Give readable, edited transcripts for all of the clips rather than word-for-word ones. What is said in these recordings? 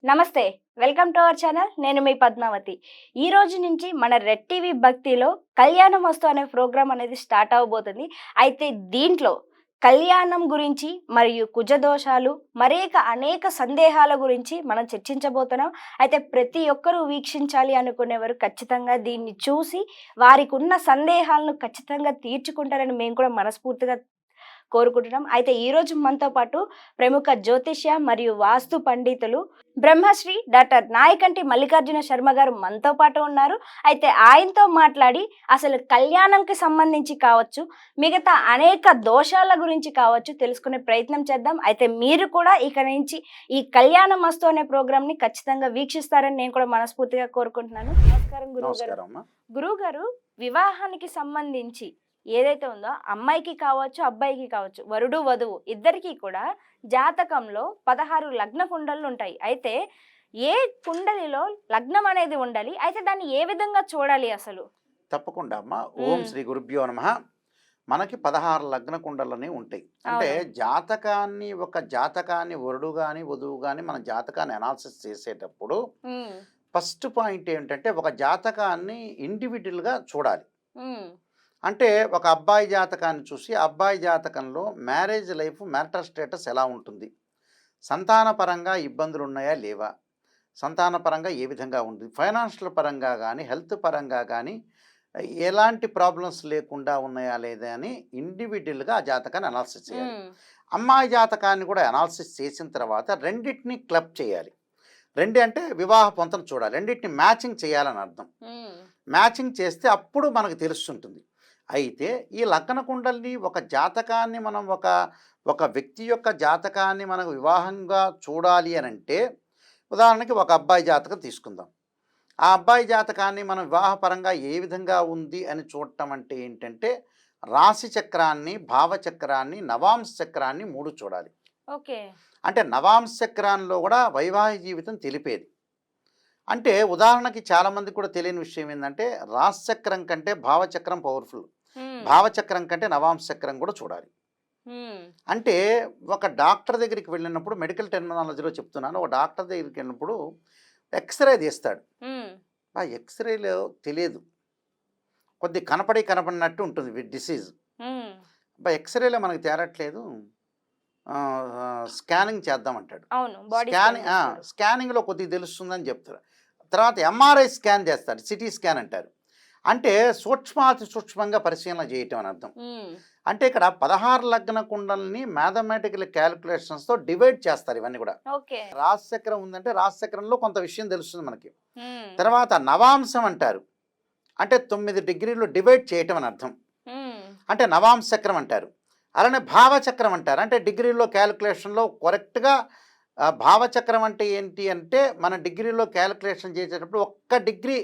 నమస్తే. Welcome to our channel. నేను మీ పద్మావతి. ఈ రోజు నుంచి మన రెడ్ టీవీ భక్తిలో కళ్యాణమస్తు అనే ప్రోగ్రామ్ అనేది స్టార్ట్ అవ్వబోతుంది. అయితే దీంట్లో కళ్యాణం గురించి మరియు కుజదోషాలు అనేక సందేహాల గురించి మనం చర్చించబోతున్నాం. అయితే ప్రతి ఒక్కరూ వీక్షించాలి అనుకునేవారు ఖచ్చితంగా దీన్ని చూసి వారికున్న సందేహాలను ఖచ్చితంగా తీర్చుకుంటారని మేము కూడా మనస్ఫూర్తిగా కోరుకుంటున్నాం. అయితే ఈరోజు మనతో పాటు ప్రముఖ జ్యోతిష్య మరియు వాస్తు పండితులు బ్రహ్మశ్రీ డాక్టర్ నాయకంటి మల్లికార్జున శర్మ గారు మనతో పాటు ఉన్నారు. అయితే ఆయనతో మాట్లాడి అసలు కళ్యాణంకి సంబంధించి కావచ్చు, మిగతా అనేక దోషాల గురించి కావచ్చు తెలుసుకునే ప్రయత్నం చేద్దాం. అయితే మీరు కూడా ఇక నుంచి ఈ కళ్యాణ మస్తు అనే ప్రోగ్రామ్ ని ఖచ్చితంగా వీక్షిస్తారని నేను కూడా మనస్ఫూర్తిగా కోరుకుంటున్నాను. నమస్కారం గురువు గారు. గురువు గారు, వివాహానికి సంబంధించి ఏదైతే ఉందో అమ్మాయికి కావచ్చు, అబ్బాయికి కావచ్చు, వరుడు వధువు ఇద్దరికీ కూడా జాతకంలో 16 లగ్న కుండలు ఉంటాయి. అయితే ఏ కుండలిలో లగ్నం అనేది ఉండాలి, అయితే దాన్ని ఏ విధంగా చూడాలి అసలు? తప్పకుండా అమ్మ. ఓం శ్రీ గురుభ్యో నమః. మనకి 16 లగ్న కుండలని ఉంటాయి. అంటే జాతకాన్ని వరుడు కానీ వధువు కానీ మన జాతకాన్ని అనాలిసిస్ చేసేటప్పుడు ఫస్ట్ పాయింట్ ఏంటంటే ఒక జాతకాన్ని ఇండివిజువల్గా చూడాలి. అంటే ఒక అబ్బాయి జాతకాన్ని చూసి అబ్బాయి జాతకంలో మ్యారేజ్ లైఫ్, మ్యారిటల్ స్టేటస్ ఎలా ఉంటుంది, సంతాన పరంగా ఇబ్బందులు ఉన్నాయా లేవా, సంతాన పరంగా ఏ విధంగా ఉంది, ఫైనాన్షియల్ పరంగా కానీ హెల్త్ పరంగా కానీ ఎలాంటి ప్రాబ్లమ్స్ లేకుండా ఉన్నాయా లేదా అని ఇండివిజువల్గా ఆ జాతకాన్ని అనాలిసిస్ చేయాలి. అమ్మాయి జాతకాన్ని కూడా అనాలిసిస్ చేసిన తర్వాత రెండింటిని క్లబ్ చేయాలి. అంటే వివాహ పొంతను చూడాలి, రెండింటిని మ్యాచింగ్ చేయాలని అర్థం. మ్యాచింగ్ చేస్తే అప్పుడు మనకు తెలుస్తుంటుంది. అయితే ఈ లగ్న కుండల్ని ఒక జాతకాన్ని మనం ఒక వ్యక్తి యొక్క జాతకాన్ని మనకు వివాహంగా చూడాలి అని అంటే, ఉదాహరణకి ఒక అబ్బాయి జాతకం తీసుకుందాం. ఆ అబ్బాయి జాతకాన్ని మనం వివాహపరంగా ఏ విధంగా ఉంది అని చూడటం అంటే ఏంటంటే, రాశి చక్రాన్ని, భావచక్రాన్ని, నవాంశ చక్రాన్ని 3 చూడాలి. ఓకే. అంటే నవాంశ చక్రాల్లో కూడా వైవాహిక జీవితం తెలిపేది. అంటే ఉదాహరణకి చాలామంది కూడా తెలియని విషయం ఏంటంటే, రాశిచక్రం కంటే భావచక్రం పవర్ఫుల్, భావచక్రం కంటే నవాంశ చక్రం కూడా చూడాలి. అంటే ఒక డాక్టర్ దగ్గరికి వెళ్ళినప్పుడు, మెడికల్ టెర్మినాలజీలో చెప్తున్నాను, ఒక డాక్టర్ దగ్గరికి వెళ్ళినప్పుడు ఎక్స్రే తీస్తాడు. ఆ ఎక్స్రేలో తెలియదు, కొద్ది కనపడినట్టు ఉంటుంది డిసీజ్. ఎక్స్రేలో మనకు తేరట్లేదు, స్కానింగ్ చేద్దామంటాడు. స్కానింగ్లో కొద్దిగా తెలుస్తుందని చెప్తారు. తర్వాత ఎంఆర్ఐ స్కాన్ చేస్తాడు, సిటీ స్కాన్ అంటారు. అంటే సూక్ష్మాతి సూక్ష్మంగా పరిశీలన చేయటం అని అర్థం. అంటే ఇక్కడ 16 లగ్న కుండల్ని మ్యాథమెటికల్ క్యాలిక్యులేషన్స్తో డివైడ్ చేస్తారు. ఇవన్నీ కూడా రాశిచక్రం ఉందంటే రాశిచక్రంలో కొంత విషయం తెలుస్తుంది మనకి. తర్వాత నవాంశం అంటారు, అంటే 9 డిగ్రీలు డివైడ్ చేయటం అని అర్థం, అంటే నవాంశ చక్రం అంటారు. అలానే భావచక్రం అంటారు, అంటే డిగ్రీలో క్యాలిక్యులేషన్లో కరెక్ట్గా. భావచక్రం అంటే ఏంటి అంటే, మన డిగ్రీలో క్యాలిక్యులేషన్ చేసేటప్పుడు 1 డిగ్రీ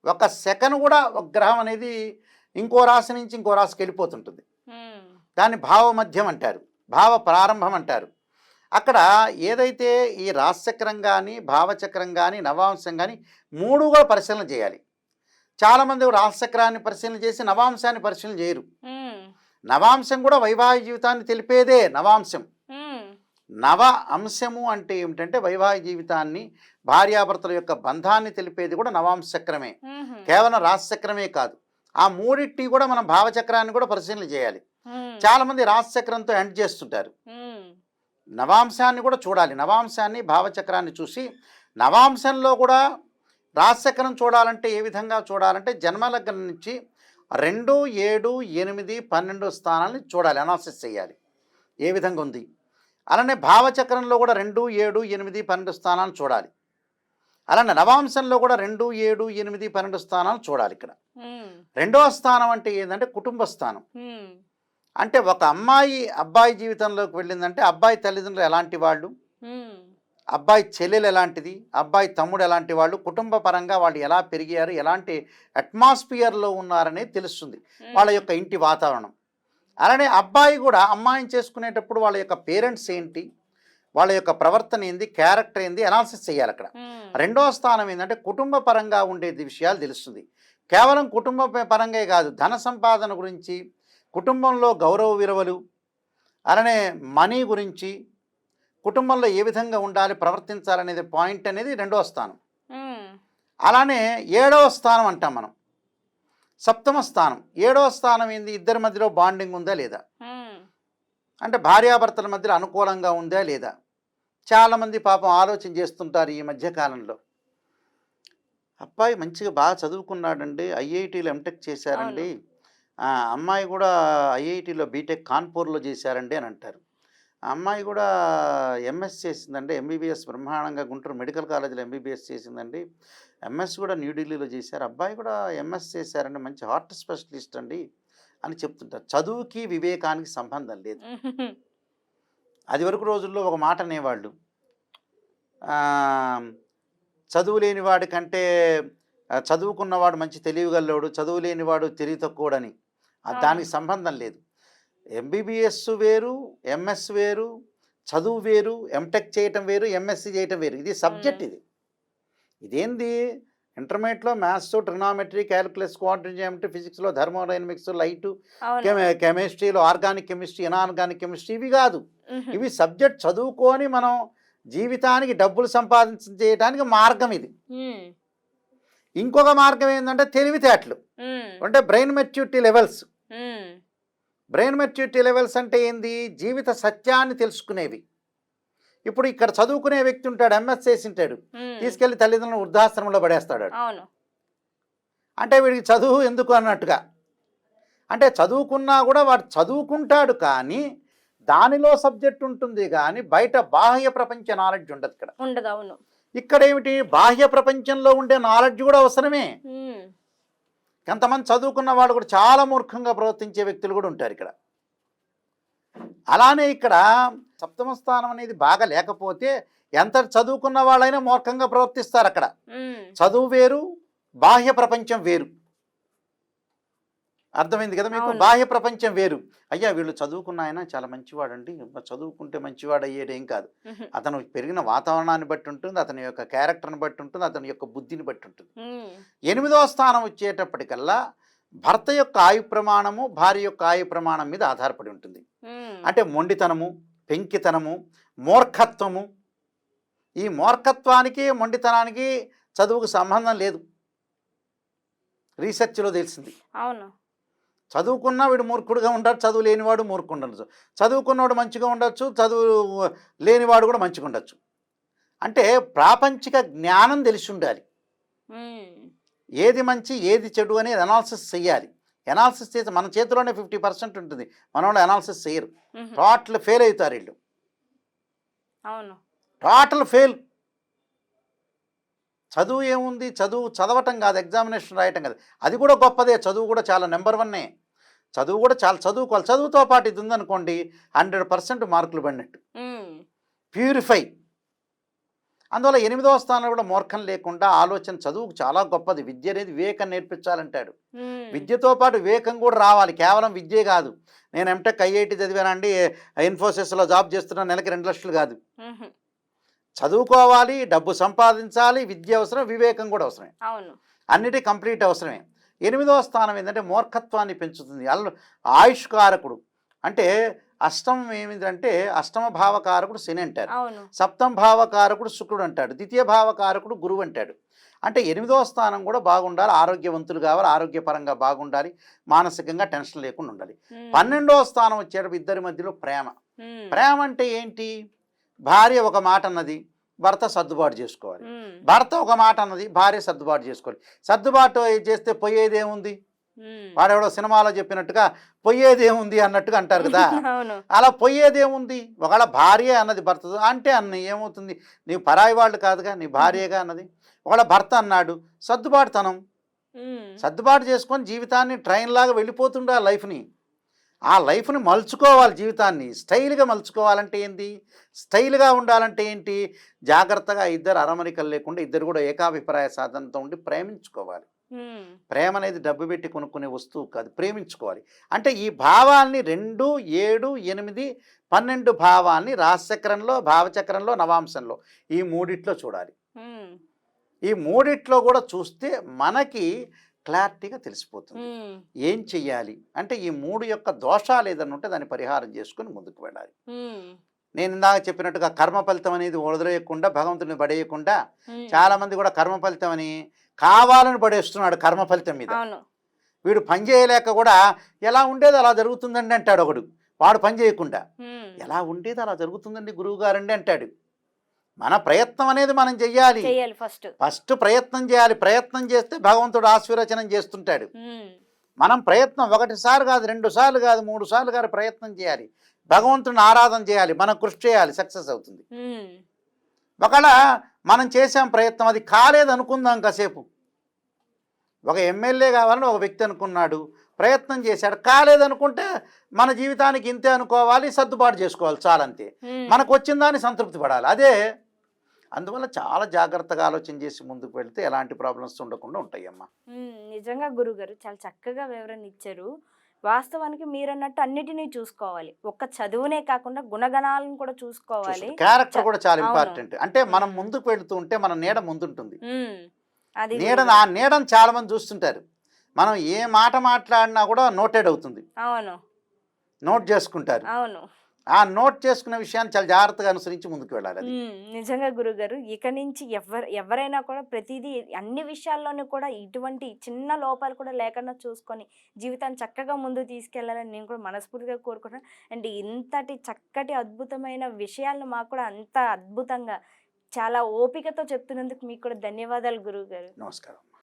1 సెకండ్ కూడా ఒక గ్రహం అనేది ఇంకో రాశి నుంచి ఇంకో రాశికి వెళ్ళిపోతుంటుంది. దాన్ని భావ మధ్యం అంటారు, భావ ప్రారంభం అంటారు. అక్కడ ఏదైతే ఈ రాశిచక్రం కానీ, భావచక్రం కానీ, నవాంశం కానీ 3 కూడా పరిశీలన చేయాలి. చాలామంది రాశిచక్రాన్ని పరిశీలన చేసి నవాంశాన్ని పరిశీలన చేయరు. నవాంశం కూడా వైవాహిక జీవితాన్ని తెలిపేదే నవాంశం. నవ అంశము అంటే ఏమిటంటే వైవాహిక జీవితాన్ని, భార్యాభర్తల యొక్క బంధాన్ని తెలిపేది కూడా నవాంశ చక్రమే, కేవలం రాశిచక్రమే కాదు. ఆ 3 కూడా మనం భావచక్రాన్ని కూడా పరిశీలన చేయాలి. చాలామంది రాశిచక్రంతో ఎండ్ చేస్తుంటారు. నవాంశాన్ని కూడా చూడాలి. నవాంశాన్ని, భావచక్రాన్ని చూసి నవాంశంలో కూడా రాశిచక్రం చూడాలంటే ఏ విధంగా చూడాలంటే, జన్మలగ్నం నుంచి 2, 7, 8, 12 స్థానాలని చూడాలి, అనాలిసిస్ చేయాలి ఏ విధంగా ఉంది. అలానే భావచక్రంలో కూడా 2, 7, 8, 12 స్థానాలు చూడాలి. అలానే నవాంశంలో కూడా 2, 7, 8, 12 స్థానాలు చూడాలి. ఇక్కడ 2వ స్థానం అంటే ఏంటంటే కుటుంబ స్థానం. అంటే ఒక అమ్మాయి అబ్బాయి జీవితంలోకి వెళ్ళిందంటే అబ్బాయి తల్లిదండ్రులు ఎలాంటి వాళ్ళు, అబ్బాయి చెల్లెలు ఎలాంటిది, అబ్బాయి తమ్ముడు ఎలాంటి వాళ్ళు, కుటుంబ పరంగా వాళ్ళు ఎలా పెరిగారు, ఎలాంటి అట్మాస్ఫియర్లో ఉన్నారనేది తెలుస్తుంది, వాళ్ళ యొక్క ఇంటి వాతావరణం. అలానే అబ్బాయి కూడా అమ్మాయిని చేసుకునేటప్పుడు వాళ్ళ యొక్క పేరెంట్స్ ఏంటి, వాళ్ళ యొక్క ప్రవర్తన ఏంది, క్యారెక్టర్ ఏంది అనాలిసిస్ చేయాలి అక్కడ. 2వ స్థానం ఏంటంటే కుటుంబ పరంగా ఉండేది విషయాలు తెలుస్తుంది. కేవలం కుటుంబ పరంగా కాదు, ధన సంపాదన గురించి, కుటుంబంలో గౌరవ విలువలు, అలానే మనీ గురించి, కుటుంబంలో ఏ విధంగా ఉండాలి ప్రవర్తించాలనేది పాయింట్ అనేది 2వ స్థానం. అలానే 7వ స్థానం అంటాం మనం, సప్తమ స్థానం. 7వ స్థానం ఏంది, ఇద్దరి మధ్యలో బాండింగ్ ఉందా లేదా, అంటే భార్యాభర్తల మధ్యలో అనుకూలంగా ఉందా లేదా. చాలామంది పాపం ఆలోచన చేస్తుంటారు ఈ మధ్య కాలంలో, అబ్బాయి మంచిగా బాగా చదువుకున్నాడండి, ఐఐటీలో ఎంటెక్ చేశారండి, అమ్మాయి కూడా ఐఐటీలో బీటెక్ కాన్పూర్లో చేశారండి అని అంటారు. ఆ అమ్మాయి కూడా ఎంఎస్ చేసిందండి, ఎంబీబీఎస్ బ్రహ్మాండంగా గుంటూరు మెడికల్ కాలేజీలో ఎంబీబీఎస్ చేసిందండి, ఎంఎస్ కూడా న్యూఢిల్లీలో చేశారు, అబ్బాయి కూడా ఎంఎస్ చేశారండి, మంచి హార్ట్ స్పెషలిస్ట్ అండి అని చెప్తుంటారు. చదువుకి వివేకానికి సంబంధం లేదు. అది వరకు రోజుల్లో ఒక మాట అనేవాళ్ళు, చదువు లేనివాడి కంటే చదువుకున్నవాడు మంచి తెలివిగల్లోడు, చదువు లేనివాడు తెలివి తక్కువడని. దానికి సంబంధం లేదు. ఎంబీబీఎస్ వేరు, ఎంఎస్ వేరు, చదువు వేరు, ఎంటెక్ చేయటం వేరు, ఎంఎస్సి చేయటం వేరు. ఇది సబ్జెక్ట్. ఇదేంది, ఇంటర్మీడియట్లో maths, trigonometry, calculus, quantum geometry, ఫిజిక్స్లో థర్మోడైనమిక్స్, లైటు, కెమిస్ట్రీలో ఆర్గానిక్ కెమిస్ట్రీ, ఇనార్గానిక్ కెమిస్ట్రీ, ఇవి కాదు. ఇవి సబ్జెక్ట్. చదువుకొని మనం జీవితానికి డబ్బులు చేయడానికి మార్గం ఇది. ఇంకొక మార్గం ఏంటంటే తెలివితేటలు, అంటే brain maturity levels. Brain maturity levels అంటే ఏంది, జీవిత సత్యాన్ని తెలుసుకునేవి. ఇప్పుడు ఇక్కడ చదువుకునే వ్యక్తి ఉంటాడు, ఎంఎస్ చేసి ఉంటాడు, తీసుకెళ్లి తల్లిదండ్రులను వృద్ధాశ్రమంలో పడేస్తాడు. అంటే వీడికి చదువు ఎందుకు అన్నట్టుగా. అంటే చదువుకున్నా కూడా వాడు చదువుకుంటాడు, కానీ దానిలో సబ్జెక్ట్ ఉంటుంది, కానీ బయట బాహ్య ప్రపంచ నాలెడ్జ్ ఉండదు. ఇక్కడ ఉండదు. అవును. ఇక్కడ ఏమిటి, బాహ్య ప్రపంచంలో ఉండే నాలెడ్జ్ కూడా అవసరమే. కొంతమంది చదువుకున్న వాళ్ళు కూడా చాలా మూర్ఖంగా ప్రవర్తించే వ్యక్తులు కూడా ఉంటారు ఇక్కడ. అలానే ఇక్కడ సప్తమ స్థానం అనేది బాగా లేకపోతే ఎంత చదువుకున్న వాళ్ళైనా మూర్ఖంగా ప్రవర్తిస్తారు. అక్కడ చదువు వేరు, బాహ్య ప్రపంచం వేరు. అర్థమైంది కదా మీకు? బాహ్య ప్రపంచం వేరు. అయ్యా వీళ్ళు చదువుకున్న ఆయన చాలా మంచివాడండి, చదువుకుంటే మంచివాడు అయ్యేడేం కాదు. అతను పెరిగిన వాతావరణాన్ని బట్టి ఉంటుంది, అతని యొక్క క్యారెక్టర్ని బట్టి ఉంటుంది, అతని యొక్క బుద్ధిని బట్టి ఉంటుంది. 8వ స్థానం వచ్చేటప్పటికల్లా భర్త యొక్క ఆయు ప్రమాణము, భార్య యొక్క ఆయు ప్రమాణం మీద ఆధారపడి ఉంటుంది. అంటే మొండితనము, పెంకితనము, మూర్ఖత్వము. ఈ మూర్ఖత్వానికి, మొండితనానికి చదువుకు సంబంధం లేదు. రీసెర్చ్లో తెలిసింది. అవును. చదువుకున్నా వీడు మూర్ఖుడుగా ఉంటాడు, చదువు లేనివాడు మూర్ఖుడు ఉండొచ్చు, చదువుకున్నవాడు మంచిగా ఉండొచ్చు, చదువు లేనివాడు కూడా మంచిగా ఉండొచ్చు. అంటే ప్రాపంచిక జ్ఞానం తెలిసి ఉండాలి. ఏది మంచి ఏది చెడు అనేది అనాలిసిస్ చెయ్యాలి. అనాలిసిస్ చేసి మన చేతిలోనే 50% ఉంటుంది, మన వాళ్ళు అనాలిసిస్ చేయరు. టోటల్ ఫెయిల్ అవుతారు వీళ్ళు. అవును, టోటల్ ఫెయిల్. చదువు ఏముంది, చదువు చదవటం కాదు, ఎగ్జామినేషన్ రాయటం కాదు, అది కూడా గొప్పదే. చదువు కూడా చాలా నెంబర్ 1. చదువు కూడా చాలా చదువుకోవాలి. చదువుతో పాటు ఇది ఉందనుకోండి 100% మార్కులు పడినట్టు. ప్యూరిఫై. అందువల్ల 8వ స్థానంలో కూడా మూర్ఖం లేకుండా ఆలోచన, చదువుకు చాలా గొప్పది. విద్య అనేది వివేకం నేర్పించాలంటాడు. విద్యతో పాటు వివేకం కూడా రావాలి, కేవలం విద్యే కాదు. నేను ఎంటెక్ ఐఐటి చదివానండి, ఇన్ఫోసిస్లో జాబ్ చేస్తున్నా, నెలకి 2 లక్షలు కాదు. చదువుకోవాలి, డబ్బు సంపాదించాలి, విద్య అవసరం, వివేకం కూడా అవసరమే. అవును, అన్నిటి కంప్లీట్ అవసరమే. 8వ స్థానం ఏంటంటే మూర్ఖత్వాన్ని పెంచుతుంది. ఆయుష్కారకుడు. అంటే అష్టమం ఏమిటంటే, అష్టమ భావకారకుడు శని అంటారు, సప్తమ భావకారకుడు శుక్రుడు అంటాడు, ద్వితీయ భావకారకుడు గురువు అంటాడు. అంటే 8వ స్థానం కూడా బాగుండాలి, ఆరోగ్యవంతులు కావాలి, ఆరోగ్యపరంగా బాగుండాలి, మానసికంగా టెన్షన్ లేకుండా ఉండాలి. 12వ స్థానం వచ్చేటప్పుడు ఇద్దరి మధ్యలో ప్రేమ. ప్రేమ అంటే ఏంటి, భార్య ఒక మాట అన్నది, భర్త సర్దుబాటు చేసుకోవాలి, భర్త ఒక మాట అన్నది, భార్య సర్దుబాటు చేసుకోవాలి. సర్దుబాటు చేస్తే పోయేదేముంది, వాడెవడో సినిమాలో చెప్పినట్టుగా పోయేదేముంది అన్నట్టుగా అంటారు కదా. అలా పోయేదేముంది, ఒకవేళ భార్య అన్నది భర్త అంటే అన్న ఏమవుతుంది, నీ పరాయి వాళ్ళు కాదుగా, నీ భార్యగా అన్నది. ఒకవేళ భర్త అన్నాడు, సర్దుబాటుతనం, సర్దుబాటు చేసుకొని జీవితాన్ని ట్రైన్ లాగా వెళ్ళిపోతుండే లైఫ్ని. ఆ లైఫ్ని మలుచుకోవాలి, జీవితాన్ని స్టైల్గా మలుచుకోవాలంటే ఏంటి, స్టైల్గా ఉండాలంటే ఏంటి, జాగ్రత్తగా ఇద్దరు అరమరికలు లేకుండా ఇద్దరు కూడా ఏకాభిప్రాయ సాధనతో ఉండి ప్రేమించుకోవాలి. ప్రేమ అనేది డబ్బు పెట్టి కొనుక్కునే వస్తువు కాదు, ప్రేమించుకోవాలి. అంటే ఈ భావాల్ని 2, 7, 8, 12 భావాల్ని రాశిచక్రంలో, భావచక్రంలో, నవాంశంలో ఈ 3 చూడాలి. ఈ 3 కూడా చూస్తే మనకి క్లారిటీగా తెలిసిపోతుంది ఏం చెయ్యాలి. అంటే ఈ 3 యొక్క దోషాలు ఏదన్నా ఉంటే దాన్ని పరిహారం చేసుకుని ముందుకు వెళ్ళాలి. నేను ఇందాక చెప్పినట్టుగా కర్మ ఫలితం అనేది వదిలేయకుండా భగవంతుని పడేయకుండా ఉమ్, చాలా మంది కూడా కర్మ ఫలితం అని కావాలని పడేస్తున్నాడు కర్మ ఫలితం మీద. అవును. వీడు పని చేయలేక కూడా ఎలా ఉండేది అలా జరుగుతుందండి అంటాడు ఒకడు, వాడు పని చేయకుండా. ఉమ్, ఎలా ఉండేది అలా జరుగుతుందండి గురువు గారండి అంటాడు. మన ప్రయత్నం అనేది మనం చెయ్యాలి. చెయ్యాలి ఫస్ట్. ఫస్ట్ ప్రయత్నం చేయాలి. ప్రయత్నం చేస్తే భగవంతుడు ఆశీర్వచనం చేస్తుంటాడు. మనం ప్రయత్నం ఒకటిసారి కాదు, 2 సార్లు కాదు, 3 సార్లు కాదు, ప్రయత్నం చేయాలి. భగవంతుని ఆరాధన చేయాలి, మనం కృషి చేయాలి, సక్సెస్ అవుతుంది. ఒకవేళ మనం చేసాం ప్రయత్నం, అది కాలేదు అనుకుందాం కాసేపు. ఒక ఎమ్మెల్యే కావాలని ఒక వ్యక్తి అనుకున్నాడు, ప్రయత్నం చేశాడు, కాలేదనుకుంటే మన జీవితానికి ఇంతే అనుకోవాలి, సర్దుబాటు చేసుకోవాలి, చాలంతే. మనకు వచ్చిన దాన్ని సంతృప్తి పడాలి. అదే అందువల్ల చాలా జాగ్రత్తగా ఆలోచన చేసి ముందుకు వెళ్తే ఎలాంటి ప్రాబ్లమ్స్ ఉండకుండా ఉంటాయమ్మా. నిజంగా గురుగారు చాలా చక్కగా వివరణ ఇచ్చారు. వాస్తవానికి మీరన్నట్టు అన్నిటినీ చూసుకోవాలి, ఒక్క చదువునే కాకుండా గుణగణాలను కూడా చూసుకోవాలి. క్యారెక్టర్ కూడా చాలా అవును. ఇంపార్టెంట్. అంటే మనం ముందుకు వెళుతూ ఉంటే మన నీడ ముందుంటుంది. అది ఆ నీడను చాలా మంది చూస్తుంటారు. మనం ఏ మాట మాట్లాడినా కూడా నోటెడ్ అవుతుంది, అవును, నోట్ చేసుకుంటారు. అవును. ఆ నోట్ చేసుకునే విషయాన్ని చాలా జాగ్రత్తగా అనుసరించి ముందుకు వెళ్ళాలి. అది నిజంగా గురుగారు, ఇక నుంచి ఎవరైనా కూడా ప్రతిదీ అన్ని విషయాల్లోనూ కూడా ఇటువంటి చిన్న లోపాలు కూడా లేకుండా చూసుకొని జీవితాన్ని చక్కగా ముందుకు తీసుకెళ్లాలని నేను కూడా మనస్ఫూర్తిగా కోరుకుంటున్నాను. అండ్ ఇంతటి చక్కటి అద్భుతమైన విషయాలను మాకు కూడా అంత అద్భుతంగా చాలా ఓపికతో చెప్తున్నందుకు మీకు కూడా ధన్యవాదాలు గురువు గారు. నమస్కారం.